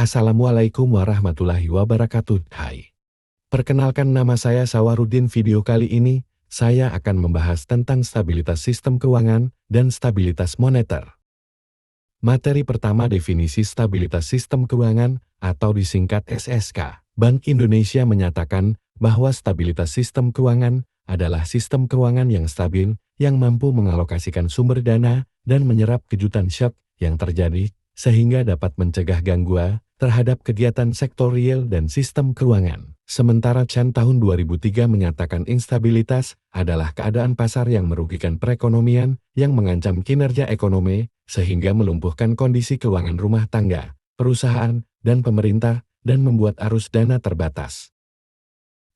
Assalamualaikum warahmatullahi wabarakatuh. Hai. Perkenalkan, nama saya Sawarudin. Video kali ini, saya akan membahas tentang stabilitas sistem keuangan dan stabilitas moneter. Materi pertama, definisi stabilitas sistem keuangan atau disingkat SSK. Bank Indonesia menyatakan bahwa stabilitas sistem keuangan adalah sistem keuangan yang stabil, yang mampu mengalokasikan sumber dana dan menyerap kejutan shock yang terjadi, sehingga dapat mencegah gangguan terhadap kegiatan sektor real dan sistem keuangan. Sementara Chan tahun 2003 menyatakan instabilitas adalah keadaan pasar yang merugikan perekonomian, yang mengancam kinerja ekonomi, sehingga melumpuhkan kondisi keuangan rumah tangga, perusahaan, dan pemerintah, dan membuat arus dana terbatas.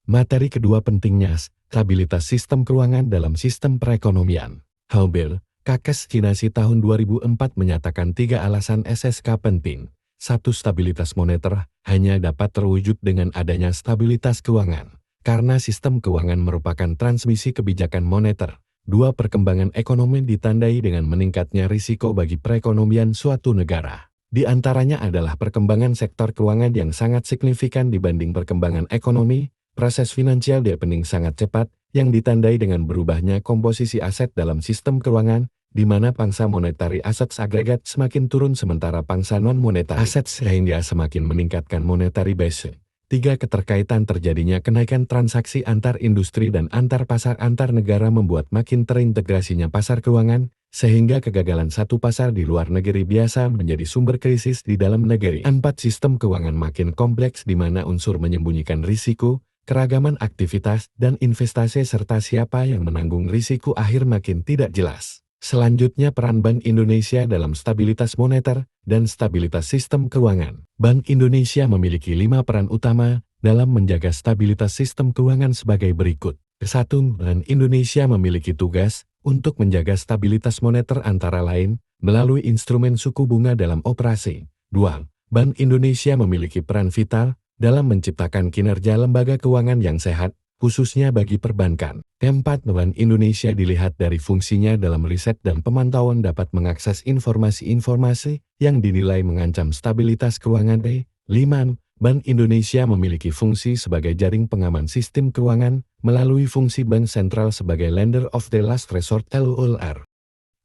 Materi kedua, pentingnya stabilitas sistem keuangan dalam sistem perekonomian. Haubel, Kakes Kinasi tahun 2004 menyatakan 3 alasan SSK penting. 1. Stabilitas moneter hanya dapat terwujud dengan adanya stabilitas keuangan, karena sistem keuangan merupakan transmisi kebijakan moneter. 2. Perkembangan ekonomi ditandai dengan meningkatnya risiko bagi perekonomian suatu negara. Di antaranya adalah perkembangan sektor keuangan yang sangat signifikan dibanding perkembangan ekonomi. Proses finansial deepening sangat cepat, yang ditandai dengan berubahnya komposisi aset dalam sistem keuangan, di mana pangsa monetary assets agregat semakin turun sementara pangsa non-monetary assets sehingga semakin meningkatkan monetary base. 3. Keterkaitan terjadinya kenaikan transaksi antar industri dan antar pasar antar negara membuat makin terintegrasinya pasar keuangan, sehingga kegagalan satu pasar di luar negeri biasa menjadi sumber krisis di dalam negeri. 4. Sistem keuangan makin kompleks di mana unsur menyembunyikan risiko, keragaman aktivitas dan investasi serta siapa yang menanggung risiko akhir makin tidak jelas. Selanjutnya, peran Bank Indonesia dalam stabilitas moneter dan stabilitas sistem keuangan. Bank Indonesia memiliki 5 peran utama dalam menjaga stabilitas sistem keuangan sebagai berikut. 1. Bank Indonesia memiliki tugas untuk menjaga stabilitas moneter antara lain melalui instrumen suku bunga dalam operasi. 2. Bank Indonesia memiliki peran vital dalam menciptakan kinerja lembaga keuangan yang sehat, khususnya bagi perbankan. 4. Bank Indonesia dilihat dari fungsinya dalam riset dan pemantauan dapat mengakses informasi-informasi yang dinilai mengancam stabilitas keuangan. 5. Bank Indonesia memiliki fungsi sebagai jaring pengaman sistem keuangan melalui fungsi bank sentral sebagai lender of the last resort (LOLR).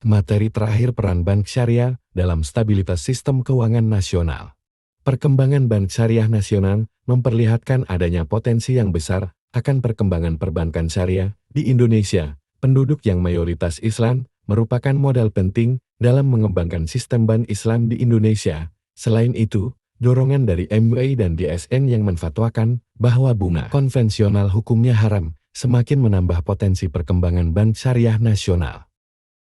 Materi terakhir, peran bank syariah dalam stabilitas sistem keuangan nasional. Perkembangan bank syariah nasional memperlihatkan adanya potensi yang besar akan perkembangan perbankan syariah di Indonesia. Penduduk yang mayoritas Islam merupakan modal penting dalam mengembangkan sistem bank Islam di Indonesia. Selain itu, dorongan dari MUI dan DSN yang menfatwakan bahwa bunga konvensional hukumnya haram semakin menambah potensi perkembangan bank syariah nasional.